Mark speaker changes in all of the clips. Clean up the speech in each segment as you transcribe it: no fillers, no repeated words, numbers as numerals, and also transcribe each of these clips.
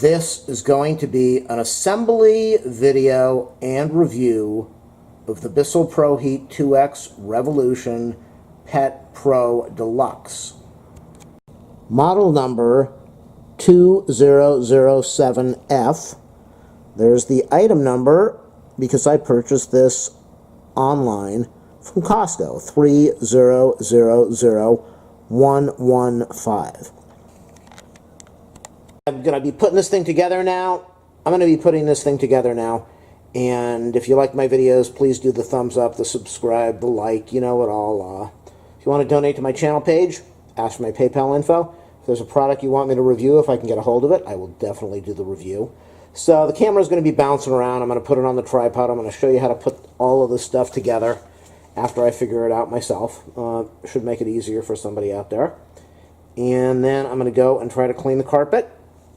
Speaker 1: This is going to be an assembly video and review of the Bissell ProHeat 2X Revolution Pet Pro Deluxe. Model number 2007F. There's the item number because I purchased this online from Costco, 3000115. I'm going to be putting this thing together now. And if you like my videos, please do the thumbs up, the subscribe, the like, you know it all. If you want to donate to my channel page, ask for my PayPal info. If there's a product you want me to review, if I can get a hold of it, I will definitely do the review. So the camera is going to be bouncing around. I'm going to put it on the tripod. I'm going to show you how to put all of this stuff together after I figure it out myself. Should make it easier for somebody out there. And then I'm going to go and try to clean the carpet,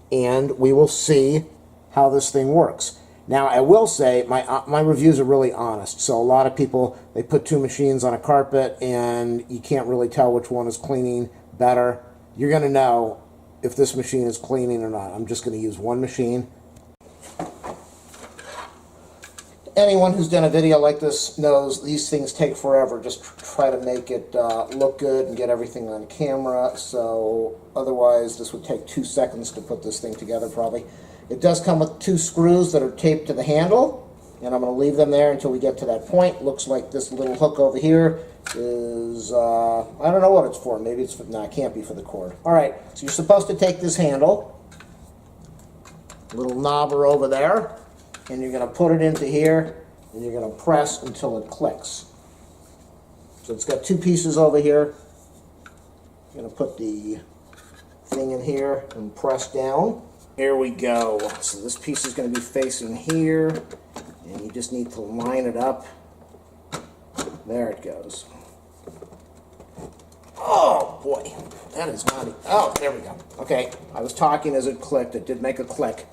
Speaker 1: and we will see how this thing works. Now, I will say my reviews are really honest. So a lot of people, they put two machines on a carpet, and you can't really tell which one is cleaning better. You're going to know if this machine is cleaning or not. I'm just going to use one machine. Anyone who's done a video like this knows these things take forever. Just try to make it look good and get everything on camera. So otherwise, this would take 2 seconds to put this thing together probably. It does come with 2 screws that are taped to the handle, and I'm going to leave them there until we get to that point. Looks like this little hook over here is, I don't know what it's for. Maybe it's for, no, it can't be for the cord. All right, so you're supposed to take this handle, little knobber over there, and you're going to put it into here, and you're going to press until it clicks. So it's got 2 pieces over here. I'm going to put the thing in here and press down. Here we go. So this piece is going to be facing here, and you just need to line it up. There it goes. Oh boy, that is naughty. Oh, there we go. Okay, I was talking as it clicked. It did make a click.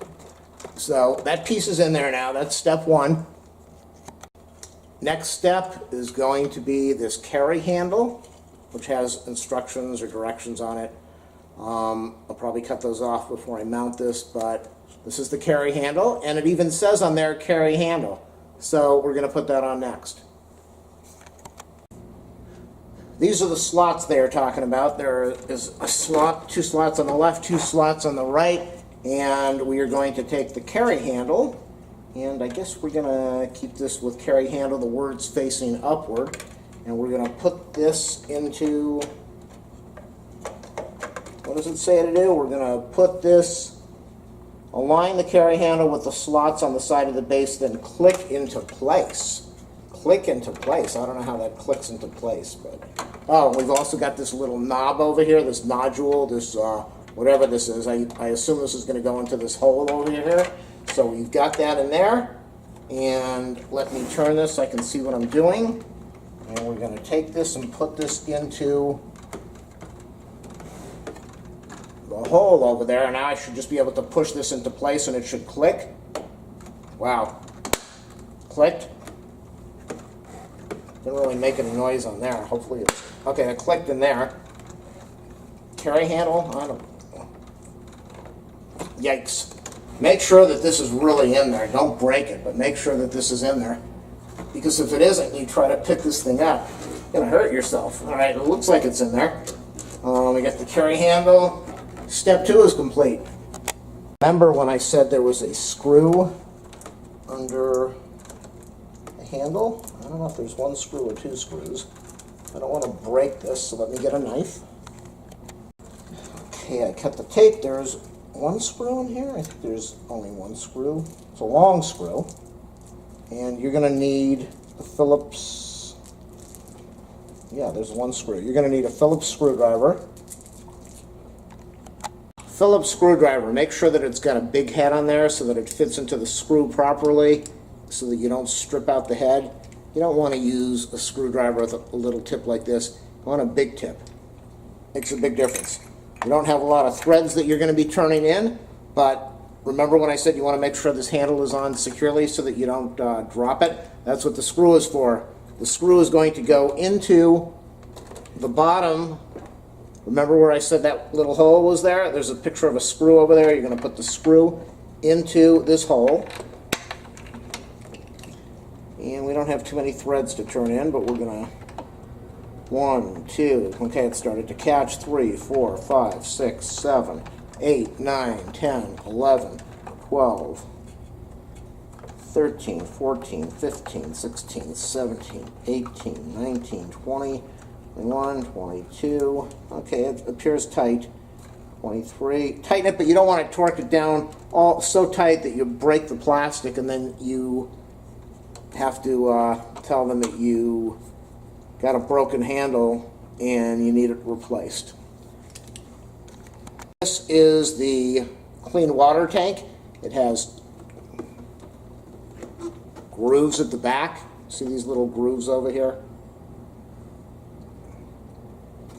Speaker 1: So that piece is in there now. That's step 1. Next step is going to be this carry handle, which has instructions or directions on it. I'll probably cut those off before I mount this, but this is the carry handle, and it even says on there carry handle. So we're going to put that on next. These are the slots they are talking about. There is a slot, 2 slots on the left, 2 slots on the right, and we are going to take the carry handle, and I guess we're going to keep this with carry handle, the words facing upward, and we're going to put this into, what does it say to do? We're going to put this, align the carry handle with the slots on the side of the base, then click into place. Click into place. I don't know how that clicks into place, but oh, we've also got this little knob over here, this nodule, this whatever this is. I assume this is going to go into this hole over here. So we've got that in there, and let me turn this so I can see what I'm doing. And we're going to take this and put this into the hole over there. Now I should just be able to push this into place, and it should click. Wow. Clicked. Didn't really make any noise on there. Hopefully it's... Okay, it clicked in there. Carry handle. I don't... Yikes. Make sure that this is really in there. Don't break it, but make sure that this is in there. Because if it isn't, you try to pick this thing up, you're going to hurt yourself. All right, it looks like it's in there. We got the carry handle. Step 2 is complete. Remember when I said there was a screw under the handle? I don't know if there's 1 screw or 2 screws. I don't want to break this, so let me get a knife. Okay, I cut the tape. There's 1 screw in here. I think there's only 1 screw. It's a long screw. And you're going to need a Phillips... Yeah, there's 1 screw. You're going to need a Phillips screwdriver. Phillips screwdriver. Make sure that it's got a big head on there so that it fits into the screw properly, so that you don't strip out the head. You don't want to use a screwdriver with a little tip like this. You want a big tip. Makes a big difference. You don't have a lot of threads that you're going to be turning in, but remember when I said you want to make sure this handle is on securely so that you don't drop it? That's what the screw is for. The screw is going to go into the bottom Remember where I said that little hole was there? There's a picture of a screw over there. You're going to put the screw into this hole. And we don't have too many threads to turn in, but we're going to 1, 2, okay, it started to catch, 3, 4, 5, 6, 7, 8, 9, 10, 11, 12, 13, 14, 15, 16, 17, 18, 19, 20, 21, 22, okay, it appears tight, 23, tighten it, but you don't want to torque it down all so tight that you break the plastic, and then you have to tell them that you got a broken handle and you need it replaced. This is the clean water tank. It has grooves at the back. See these little grooves over here?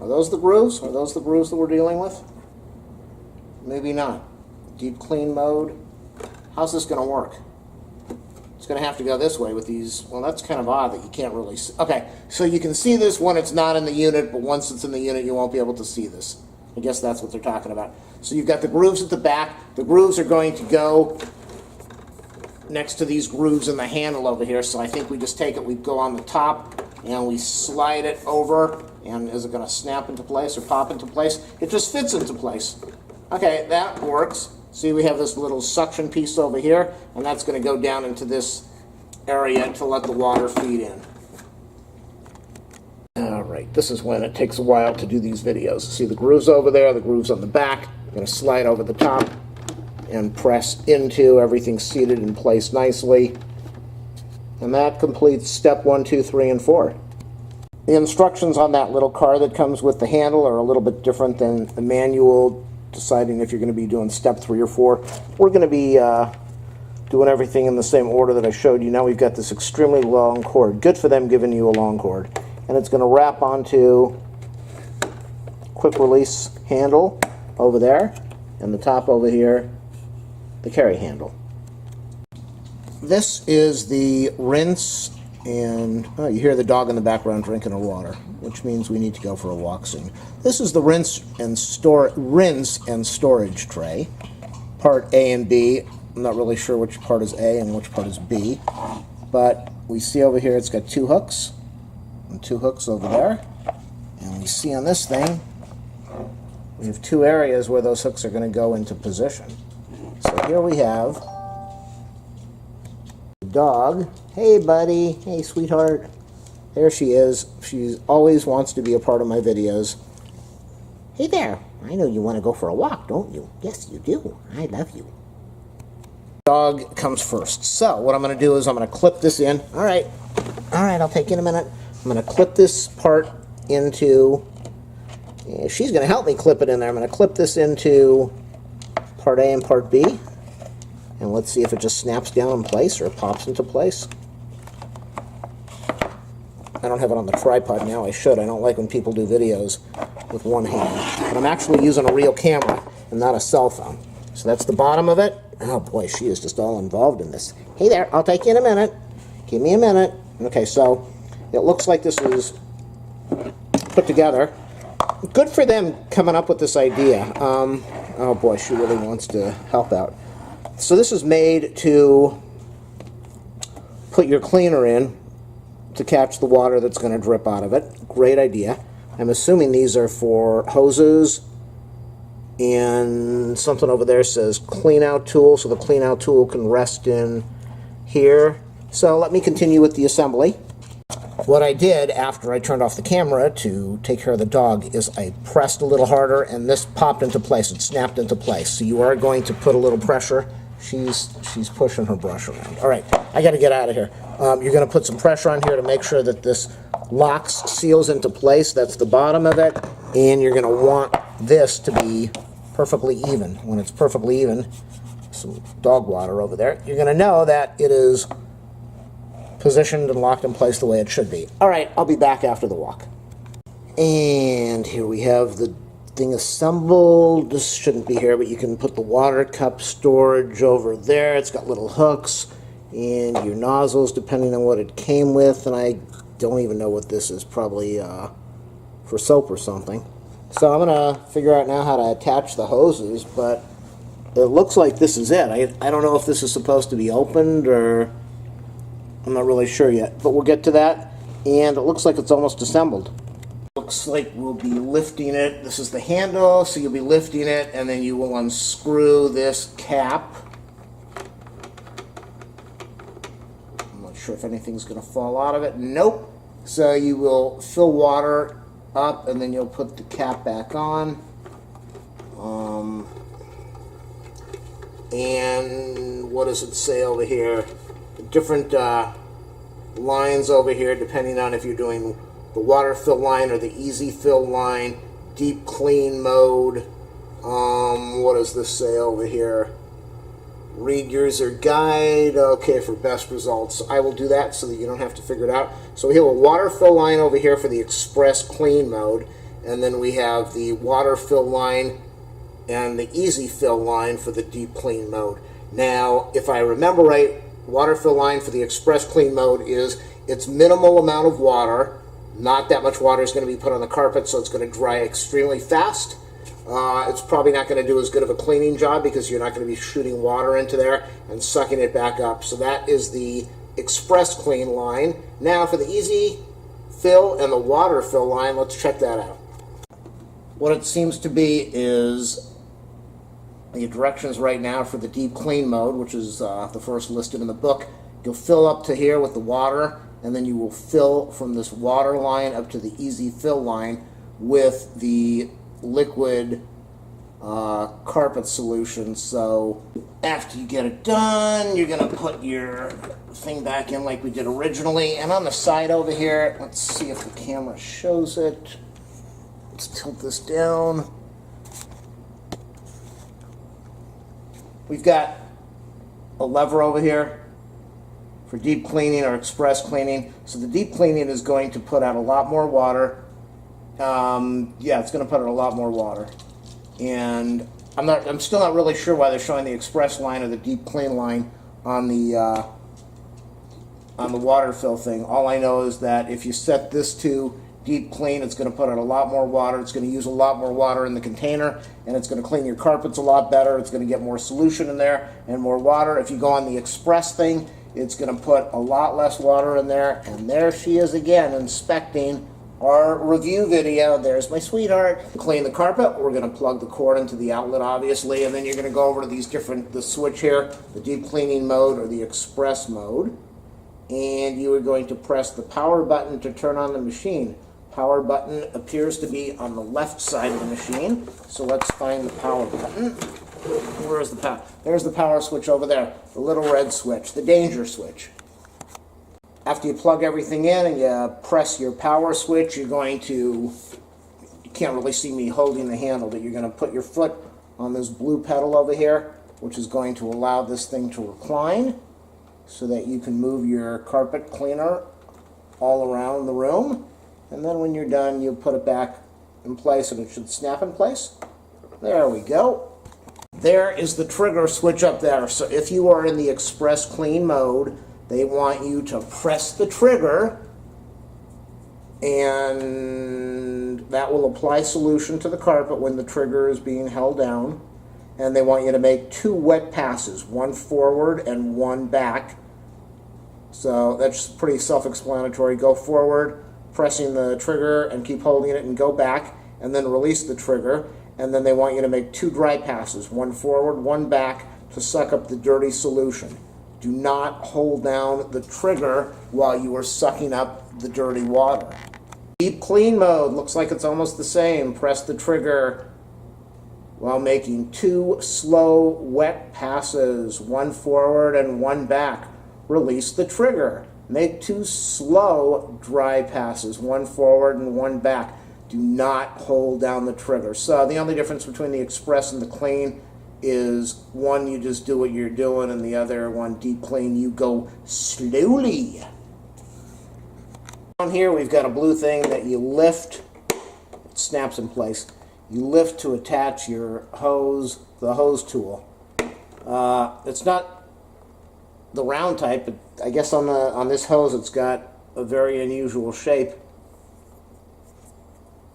Speaker 1: Are those the grooves? Are those the grooves that we're dealing with? Maybe not. Deep clean mode. How's this going to work? It's going to have to go this way with these. Well, that's kind of odd that you can't really see. Okay, so you can see this when it's not in the unit, but once it's in the unit, you won't be able to see this. I guess that's what they're talking about. So you've got the grooves at the back. The grooves are going to go next to these grooves in the handle over here. So I think we just take it, we go on the top, and we slide it over. And is it going to snap into place or pop into place? It just fits into place. Okay, that works. See, we have this little suction piece over here, and that's going to go down into this area to let the water feed in. All right, this is when it takes a while to do these videos. See the grooves over there, the grooves on the back. I'm going to slide over the top and press into, everything seated in place nicely. And that completes step 1, 2, 3, and 4. The instructions on that little card that comes with the handle are a little bit different than the manual, deciding if you're going to be doing step 3 or 4. We're going to be doing everything in the same order that I showed you. Now we've got this extremely long cord. Good for them giving you a long cord. And it's going to wrap onto quick release handle over there, and the top over here, the carry handle. This is the rinse, and oh, you hear the dog in the background drinking her water, which means we need to go for a walk soon. This is the rinse and storage tray, part A and B. I'm not really sure which part is A and which part is B, but we see over here it's got 2 hooks, and 2 hooks over there, and we see on this thing we have 2 areas where those hooks are going to go into position. So here we have the dog. Hey buddy, hey sweetheart. There she is. She always wants to be a part of my videos. Hey there, I know you want to go for a walk, don't you? Yes, you do. I love you. Dog comes first. So what I'm going to do is I'm going to clip this in. All right, I'll take you in a minute. I'm going to clip this part into, she's going to help me clip it in there. I'm going to clip this into part A and part B. And let's see if it just snaps down in place or it pops into place. I don't have it on the tripod now. I should. I don't like when people do videos with one hand. But I'm actually using a real camera and not a cell phone. So that's the bottom of it. Oh boy, she is just all involved in this. Hey there, I'll take you in a minute. Give me a minute. Okay, so it looks like this is put together. Good for them coming up with this idea. Oh boy, she really wants to help out. So this is made to put your cleaner in to catch the water that's going to drip out of it. Great idea. I'm assuming these are for hoses, and something over there says clean out tool, so the clean out tool can rest in here. So let me continue with the assembly. What I did after I turned off the camera to take care of the dog is I pressed a little harder, and this popped into place. It snapped into place. So you are going to put a little pressure. She's pushing her brush around. All right, I got to get out of here. You're going to put some pressure on here to make sure that this locks, seals into place. That's the bottom of it. And you're going to want this to be perfectly even. When it's perfectly even, some dog water over there, you're going to know that it is positioned and locked in place the way it should be. All right, I'll be back after the walk. And here we have the thing assembled. This shouldn't be here, but you can put the water cup storage over there. It's got little hooks and your nozzles depending on what it came with, and I don't even know what this is, probably for soap or something. So I'm going to figure out now how to attach the hoses, but it looks like this is it. I don't know if this is supposed to be opened or I'm not really sure yet, but we'll get to that. And it looks like it's almost assembled. Looks like we'll be lifting it. This is the handle, so you'll be lifting it, and then you will unscrew this cap. I'm not sure if anything's going to fall out of it. Nope. So you will fill water up, and then you'll put the cap back on. And what does it say over here? Different lines over here, depending on if you're doing the water fill line or the easy fill line, deep clean mode. What does this say over here? Read user guide. Okay, for best results. I will do that so that you don't have to figure it out. So we have a water fill line over here for the express clean mode, and then we have the water fill line and the easy fill line for the deep clean mode. Now, if I remember right, water fill line for the express clean mode is its minimal amount of water. Not that much water is going to be put on the carpet, so it's going to dry extremely fast. It's probably not going to do as good of a cleaning job because you're not going to be shooting water into there and sucking it back up. So that is the express clean line. Now for the easy fill and the water fill line, let's check that out. What it seems to be is the directions right now for the deep clean mode, which is the first listed in the book. You'll fill up to here with the water, and then you will fill from this water line up to the easy fill line with the liquid carpet solution. So after you get it done, you're going to put your thing back in like we did originally. And on the side over here, let's see if the camera shows it. Let's tilt this down. We've got a lever over here for deep cleaning or express cleaning. So the deep cleaning is going to put out a lot more water. Yeah, it's going to put out a lot more water. And I'm still not really sure why they're showing the express line or the deep clean line on the water fill thing. All I know is that if you set this to deep clean, it's going to put out a lot more water. It's going to use a lot more water in the container, and it's going to clean your carpets a lot better. It's going to get more solution in there and more water. If you go on the express thing, it's going to put a lot less water in there. And there she is again, inspecting our review video. There's my sweetheart. To clean the carpet, we're going to plug the cord into the outlet, obviously, and then you're going to go over to these the switch here, the deep cleaning mode or the express mode, and you are going to press the power button to turn on the machine. Power button appears to be on the left side of the machine, so let's find the power button. Where is the power? There's the power switch over there, the little red switch, the danger switch. After you plug everything in and you press your power switch, you're going to, you can't really see me holding the handle, but you're going to put your foot on this blue pedal over here, which is going to allow this thing to recline so that you can move your carpet cleaner all around the room. And then when you're done, you put it back in place and it should snap in place. There we go. There is the trigger switch up there. So if you are in the express clean mode, they want you to press the trigger and that will apply solution to the carpet when the trigger is being held down. And they want you to make 2 wet passes, one forward and one back. So that's pretty self-explanatory. Go forward, pressing the trigger and keep holding it, and go back and then release the trigger, and then they want you to make 2 dry passes, one forward, one back, to suck up the dirty solution. Do not hold down the trigger while you are sucking up the dirty water. Deep clean mode looks like it's almost the same. Press the trigger while making 2 slow wet passes, one forward and one back. Release the trigger. Make 2 slow dry passes, one forward and one back. Do not hold down the trigger. So the only difference between the express and the clean is one, you just do what you're doing, and the other one, deep clean, you go slowly. On here we've got a blue thing that you lift. It snaps in place. You lift to attach your hose, the hose tool. It's not the round type, but I guess on this hose it's got a very unusual shape.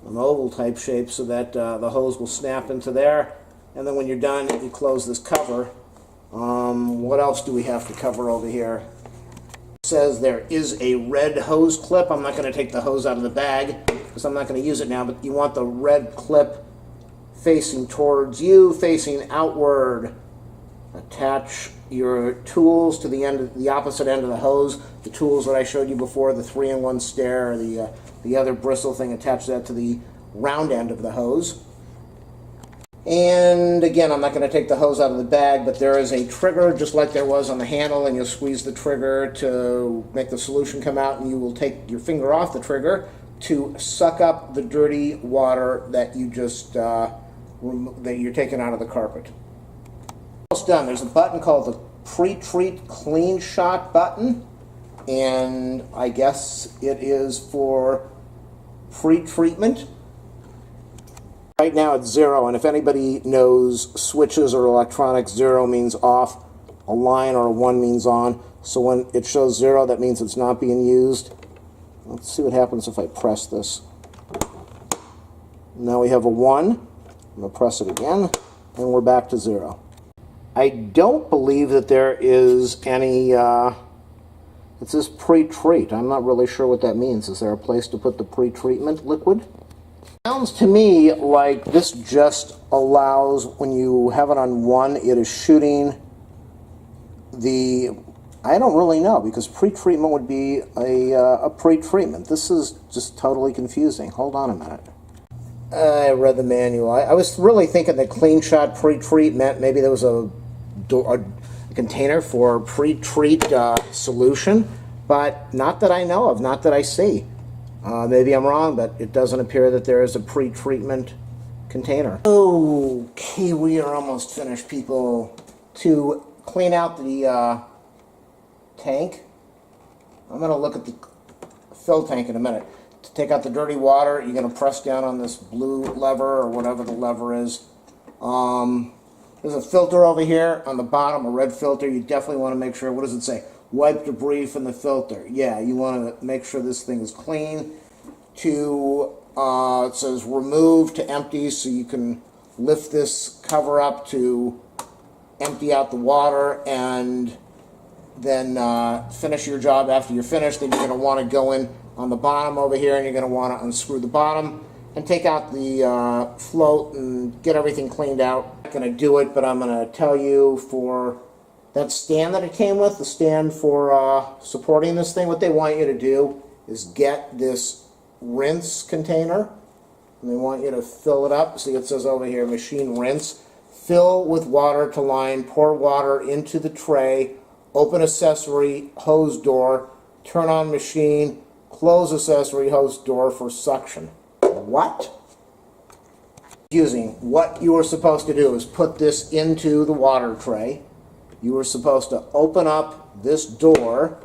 Speaker 1: an oval type shape so that the hose will snap into there. And then when you're done, you close this cover. What else do we have to cover over here? It says there is a red hose clip. I'm not going to take the hose out of the bag because I'm not going to use it now, but you want the red clip facing towards you, facing outward. Attach your tools to the opposite end of the hose. The tools that I showed you before, the 3-in-1 stair, the other bristle thing, attach that to the round end of the hose. And again, I'm not going to take the hose out of the bag, but there is a trigger just like there was on the handle, and you'll squeeze the trigger to make the solution come out, and you will take your finger off the trigger to suck up the dirty water that you just that you're taking out of the carpet. Almost done. There's a button called the Pre-Treat Clean Shot button, and I guess it is for pre-treatment. Right now it's 0, and if anybody knows switches or electronics, 0 means off, a line or a 1 means on. So when it shows 0, that means it's not being used. Let's see what happens if I press this. Now we have a 1. I'm going to press it again, and we're back to 0. I don't believe that there is any, it says pre-treat. I'm not really sure what that means. Is there a place to put the pre-treatment liquid? Sounds to me like this just allows, when you have it on 1, it is shooting the, I don't really know, because pre-treatment would be a pre-treatment. This is just totally confusing. Hold on a minute. I read the manual. I was really thinking that clean shot pre-treat meant maybe there was a container for pre-treat solution, but not that I know of, not that I see. Maybe I'm wrong, but it doesn't appear that there is a pre-treatment container. Okay, we are almost finished, people. To clean out the tank, I'm going to look at the fill tank in a minute. To take out the dirty water, you're going to press down on this blue lever or whatever the lever is. There's a filter over here on the bottom, a red filter. You definitely want to make sure, what does it say? Wipe debris from the filter. Yeah, you want to make sure this thing is clean. It says remove to empty, so you can lift this cover up to empty out the water and then finish your job. After you're finished, then you're going to want to go in on the bottom over here, and you're going to want to unscrew the bottom and take out the float and get everything cleaned out. I'm not going to do it, but I'm going to tell you, for that stand that it came with, the stand for supporting this thing, what they want you to do is get this rinse container, and they want you to fill it up. See, it says over here, machine rinse. Fill with water to line, pour water into the tray, open accessory hose door, turn on machine, close accessory hose door for suction. What? Confusing. What you are supposed to do is put this into the water tray. You are supposed to open up this door.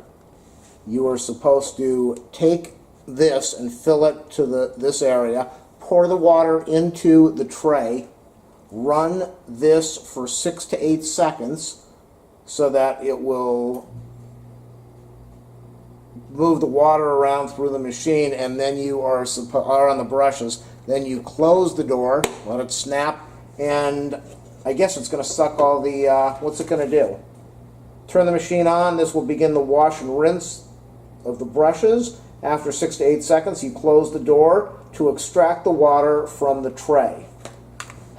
Speaker 1: You are supposed to take this and fill it to this area, pour the water into the tray, run this for 6 to 8 seconds so that it will move the water around through the machine, and then you are on the brushes. Then you close the door, let it snap, and I guess it's going to suck all the, what's it going to do? Turn the machine on. This will begin the wash and rinse of the brushes. After 6 to 8 seconds, you close the door to extract the water from the tray.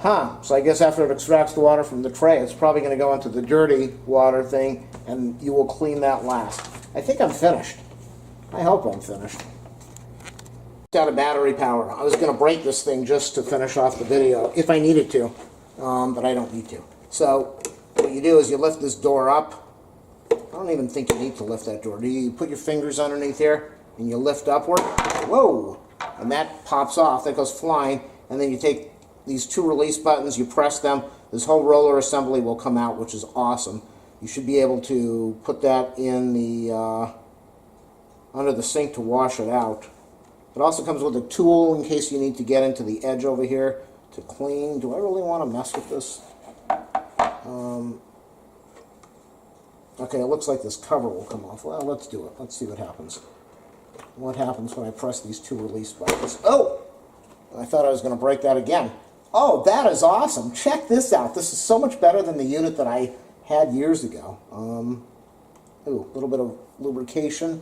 Speaker 1: So I guess after it extracts the water from the tray, it's probably going to go into the dirty water thing, and you will clean that last. I think I'm finished. I hope I'm finished. Out of battery power. I was going to break this thing just to finish off the video, if I needed to, but I don't need to. So what you do is you lift this door up. I don't even think you need to lift that door. Do you put your fingers underneath here, and you lift upward? Whoa! And that pops off. That goes flying, and then you take these 2 release buttons, you press them, this whole roller assembly will come out, which is awesome. You should be able to put that in the under the sink to wash it out. It also comes with a tool in case you need to get into the edge over here to clean. Do I really want to mess with this? Okay, it looks like this cover will come off. Well, let's do it. Let's see what happens. What happens when I press these 2 release buttons? Oh! I thought I was going to break that again. Oh, that is awesome. Check this out. This is so much better than the unit that I had years ago. Ooh, a little bit of lubrication,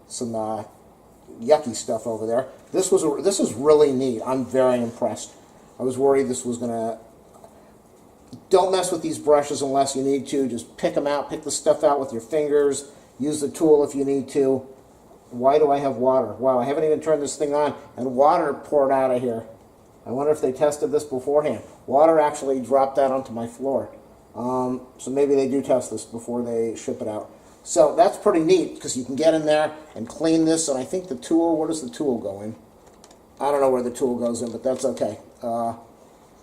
Speaker 1: some yucky stuff over there. This is really neat. I'm very impressed. I was worried this was going to... Don't mess with these brushes unless you need to. Just pick them out, pick the stuff out with your fingers. Use the tool if you need to. Why do I have water? Wow, I haven't even turned this thing on, and water poured out of here. I wonder if they tested this beforehand. Water actually dropped out onto my floor. So maybe they do test this before they ship it out. So that's pretty neat, because you can get in there and clean this, and I think the tool, where does the tool go in? I don't know where the tool goes in, but that's okay.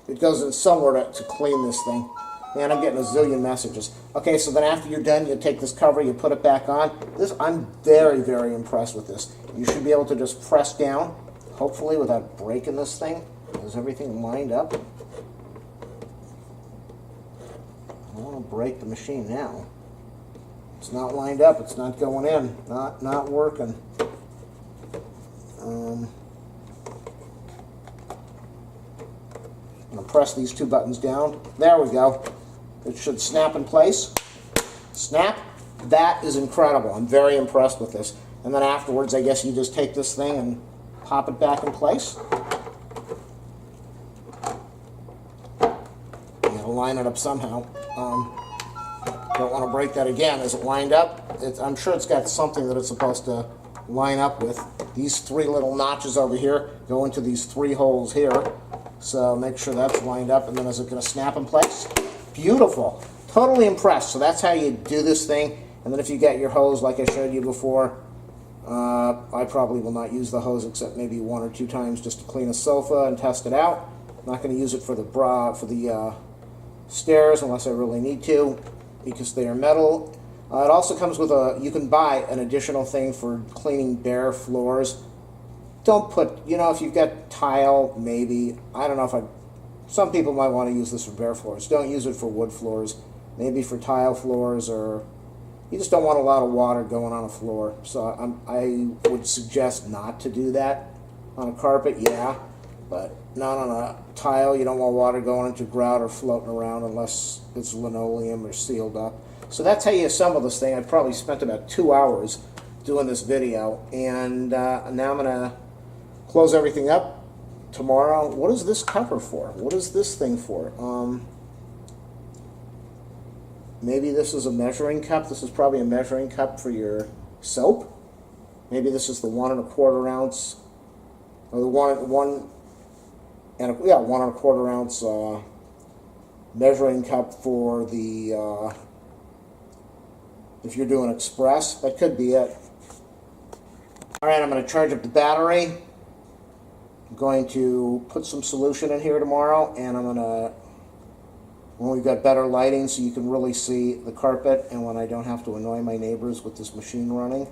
Speaker 1: It goes in somewhere to clean this thing. Man, I'm getting a zillion messages. Okay, so then after you're done, you take this cover, you put it back on. I'm very, very impressed with this. You should be able to just press down, hopefully without breaking this thing. Is everything lined up? I don't want to break the machine now. It's not lined up. It's not going in. Not working. I'm going to press these two buttons down. There we go. It should snap in place. Snap. That is incredible. I'm very impressed with this. And then afterwards, I guess you just take this thing and pop it back in place. Line it up somehow. Don't want to break that again. Is it lined up? I'm sure it's got something that it's supposed to line up with. These three little notches over here go into these three holes here. So make sure that's lined up, and then is it going to snap in place? Beautiful. Totally impressed. So that's how you do this thing. And then if you get your hose like I showed you before, I probably will not use the hose except maybe 1 or 2 times just to clean a sofa and test it out. I'm not going to use it for the stairs unless I really need to, because they are metal. It also comes with you can buy an additional thing for cleaning bare floors. Don't put, if you've got tile, maybe, I don't know some people might want to use this for bare floors. Don't use it for wood floors. Maybe for tile floors, or you just don't want a lot of water going on a floor. So I would suggest not to do that. On a carpet, yeah, but not on a tile. You don't want water going into grout or floating around unless it's linoleum or sealed up. So that's how you assemble this thing. I probably spent about 2 hours doing this video, and now I'm going to close everything up. Tomorrow, what is this cover for? What is this thing for? Maybe this is a measuring cup. This is probably a measuring cup for your soap. Maybe this is the 1 1/4 ounce, or the 1 1/4 ounce measuring cup for the if you're doing express. That could be it. All right, I'm going to charge up the battery. I'm going to put some solution in here tomorrow, and I'm going to, when we've got better lighting so you can really see the carpet, and when I don't have to annoy my neighbors with this machine running,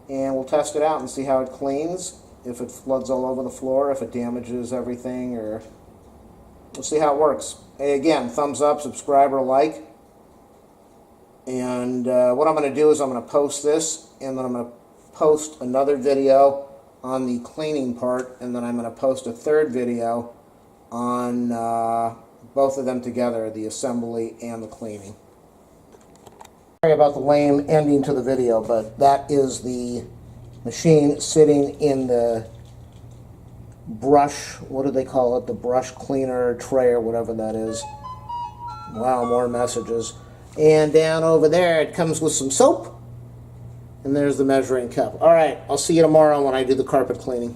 Speaker 1: and we'll test it out and see how it cleans, if it floods all over the floor, if it damages everything, or we'll see how it works. Hey, again, thumbs up, subscribe, or like. And what I'm going to do is I'm going to post this, and then I'm going to post another video on the cleaning part, and then I'm going to post a third video on both of them together, the assembly and the cleaning. Sorry about the lame ending to the video, but that is the machine sitting in the brush, what do they call it, the brush cleaner tray or whatever that is. Wow, more messages. And down over there it comes with some soap, and there's the measuring cup. All right, I'll see you tomorrow when I do the carpet cleaning.